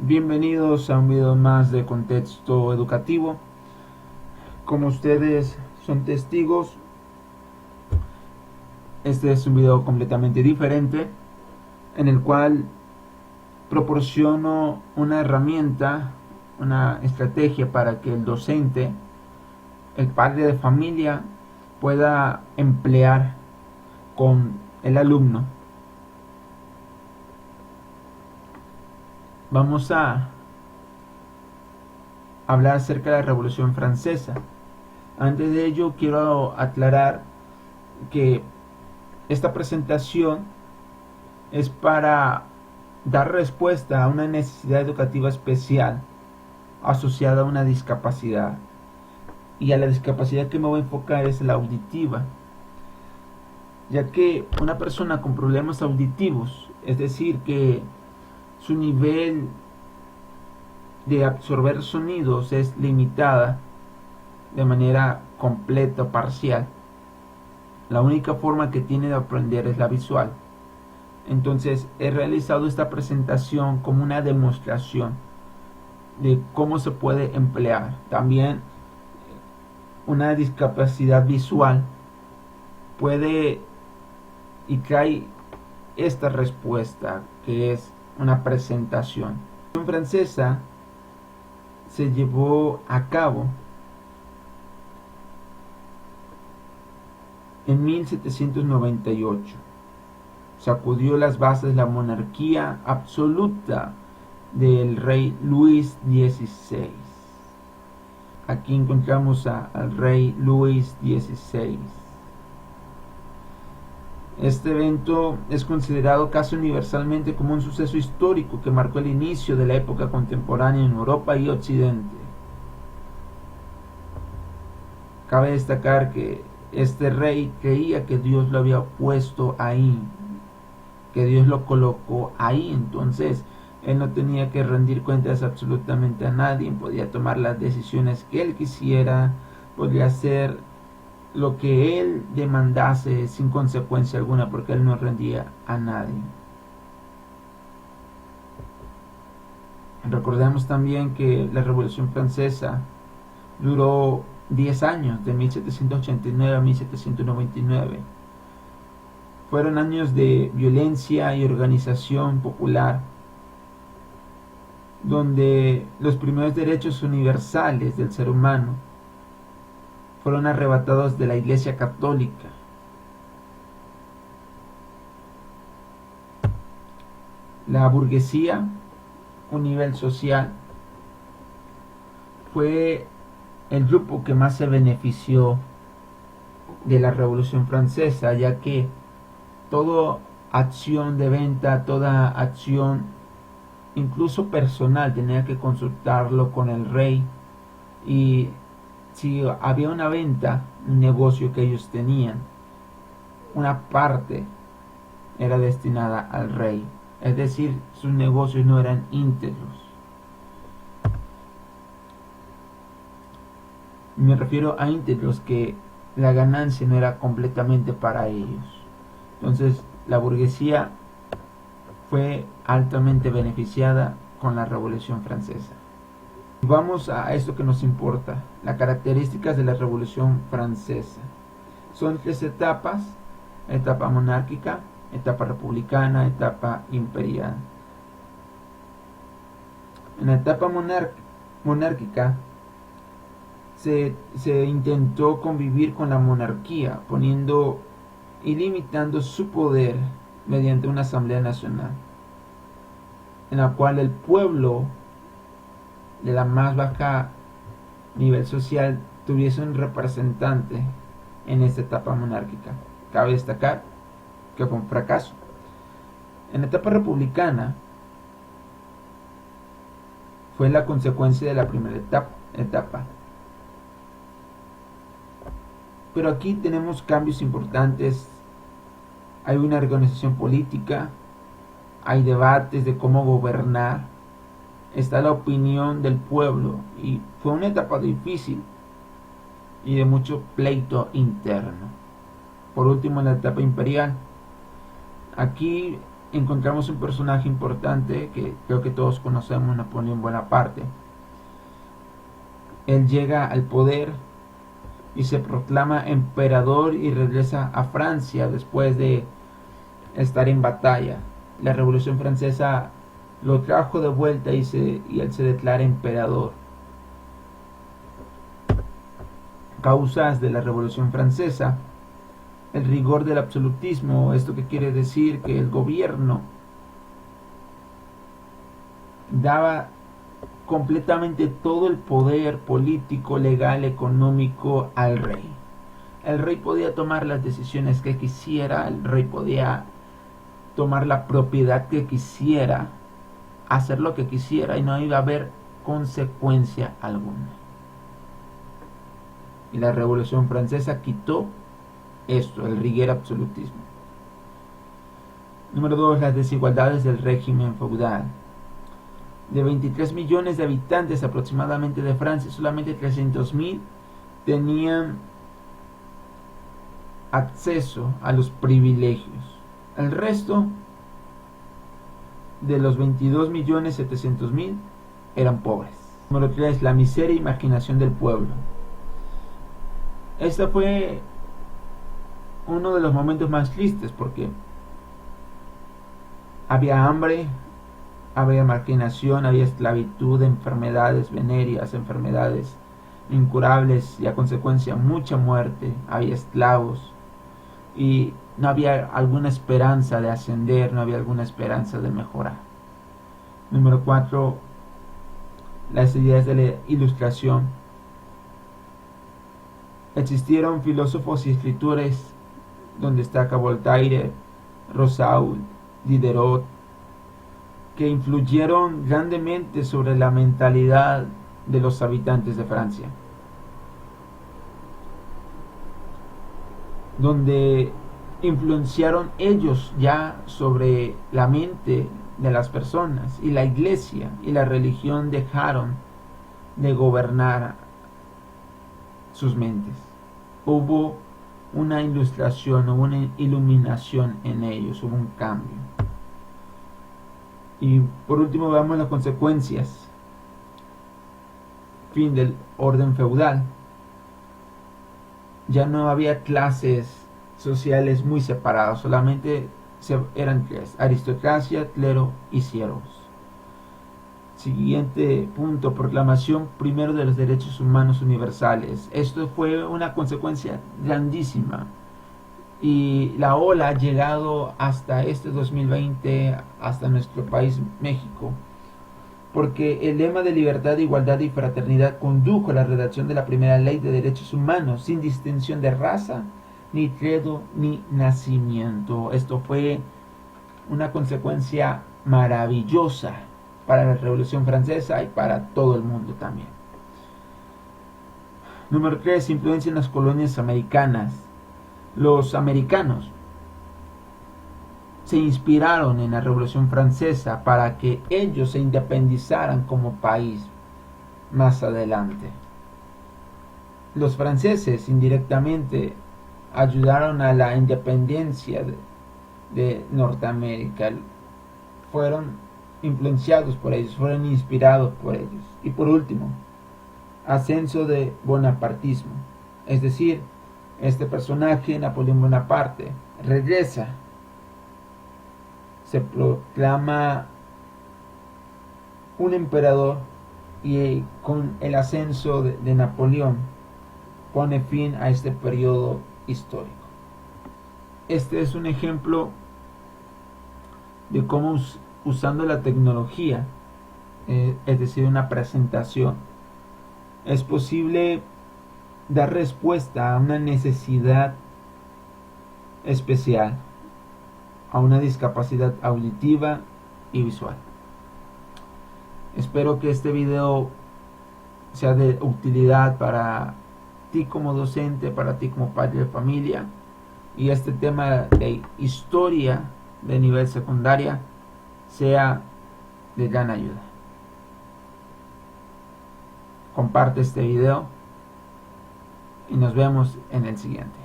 Bienvenidos a un video más de contexto educativo. Como ustedes son testigos, este es un video completamente diferente en el cual proporciono una herramienta, una estrategia para que el docente, el padre de familia, pueda emplear con el alumno. Vamos a hablar acerca de la Revolución Francesa. Antes de ello, quiero aclarar que esta presentación es para dar respuesta a una necesidad educativa especial asociada a una discapacidad. Y a la discapacidad que me voy a enfocar es la auditiva, ya que una persona con problemas auditivos, es decir, que su nivel de absorber sonidos es limitada de manera completa o parcial, la única forma que tiene de aprender es la visual. Entonces he realizado esta presentación como una demostración de cómo se puede emplear. También una discapacidad visual puede y trae esta respuesta, que es una presentación. La Revolución Francesa se llevó a cabo en 1798. Sacudió las bases de la monarquía absoluta del rey Luis XVI. Aquí encontramos al rey Luis XVI. Este evento es considerado casi universalmente como un suceso histórico que marcó el inicio de la época contemporánea en Europa y Occidente. Cabe destacar que este rey creía que Dios lo había puesto ahí, que Dios lo colocó ahí. Entonces él no tenía que rendir cuentas absolutamente a nadie, podía tomar las decisiones que él quisiera, podía hacer lo que él demandase sin consecuencia alguna, porque él no rendía a nadie. Recordemos también que la Revolución Francesa duró 10 años, de 1789 a 1799. Fueron años de violencia y organización popular, donde los primeros derechos universales del ser humano fueron arrebatados de la Iglesia Católica. La burguesía, un nivel social, fue el grupo que más se benefició de la Revolución Francesa, ya que toda acción de venta, toda acción incluso personal, tenía que consultarlo con el rey, y si había una venta, un negocio que ellos tenían, una parte era destinada al rey, es decir, sus negocios no eran íntegros. Me refiero a íntegros, que la ganancia no era completamente para ellos. Entonces la burguesía fue altamente beneficiada con la Revolución Francesa. Vamos a esto que nos importa, las características de la Revolución Francesa. Son 3 etapas: etapa monárquica, etapa republicana, etapa imperial. En la etapa monárquica se intentó convivir con la monarquía, poniendo y limitando su poder mediante una asamblea nacional, en la cual el pueblo de la más baja nivel social tuviese un representante en esta etapa monárquica. Cabe destacar que fue un fracaso. En la etapa republicana fue la consecuencia de la primera etapa. Pero aquí tenemos cambios importantes. Hay una organización política, hay debates de cómo gobernar, está la opinión del pueblo, y fue una etapa difícil y de mucho pleito interno. Por último, en la etapa imperial, aquí encontramos un personaje importante que creo que todos conocemos, Napoleón Bonaparte. Él llega al poder y se proclama emperador y regresa a Francia después de estar en batalla. La Revolución Francesa lo trajo de vuelta y él se declara emperador. Causas de la Revolución Francesa: el rigor del absolutismo. Esto que quiere decir que el gobierno daba completamente todo el poder político, legal, económico al rey. El rey podía tomar las decisiones que quisiera, el rey podía tomar la propiedad que quisiera, hacer lo que quisiera y no iba a haber consecuencia alguna. Y la Revolución Francesa quitó esto, el rigor absolutismo. Número 2. Las desigualdades del régimen feudal. De 23 millones de habitantes aproximadamente de Francia, solamente 300.000 tenían acceso a los privilegios. El resto de los 22.700.000 eran pobres. Número 3. La miseria e imaginación del pueblo. Este fue uno de los momentos más tristes porque había hambre, había marginación, había esclavitud, enfermedades venéreas, enfermedades incurables y a consecuencia mucha muerte, había esclavos y no había alguna esperanza de ascender, no había alguna esperanza de mejorar. Número 4. Las ideas de la ilustración. Existieron filósofos y escritores donde destaca Voltaire, Rousseau, Diderot, que influyeron grandemente sobre la mentalidad de los habitantes de Francia, donde influenciaron ellos ya sobre la mente de las personas, y la iglesia y la religión dejaron de gobernar sus mentes. Hubo una ilustración, hubo una iluminación en ellos, hubo un cambio. Y por último veamos las consecuencias. Fin del orden feudal. Ya no había clases sociales muy separadas, solamente eran tres: aristocracia, clero y siervos. Siguiente punto: proclamación primero de los derechos humanos universales. Esto fue una consecuencia grandísima y la ola ha llegado hasta este 2020, hasta nuestro país México, porque el lema de libertad, igualdad y fraternidad condujo a la redacción de la primera ley de derechos humanos sin distinción de raza, ni credo, ni nacimiento. Esto fue una consecuencia maravillosa para la Revolución Francesa y para todo el mundo también. Número 3. Influencia en las colonias americanas. Los americanos se inspiraron en la Revolución Francesa para que ellos se independizaran como país más adelante. Los franceses indirectamente ayudaron a la independencia de Norteamérica. Fueron influenciados por ellos, fueron inspirados por ellos. Y por último, ascenso de bonapartismo. Es decir, este personaje, Napoleón Bonaparte, regresa, se proclama un emperador y con el ascenso de Napoleón pone fin a este periodo histórico. Este es un ejemplo de cómo usando la tecnología, es decir, una presentación, es posible dar respuesta a una necesidad especial, a una discapacidad auditiva y visual. Espero que este video sea de utilidad para ti como docente, para ti como padre de familia, y este tema de historia de nivel secundaria sea de gran ayuda. Comparte este video y nos vemos en el siguiente.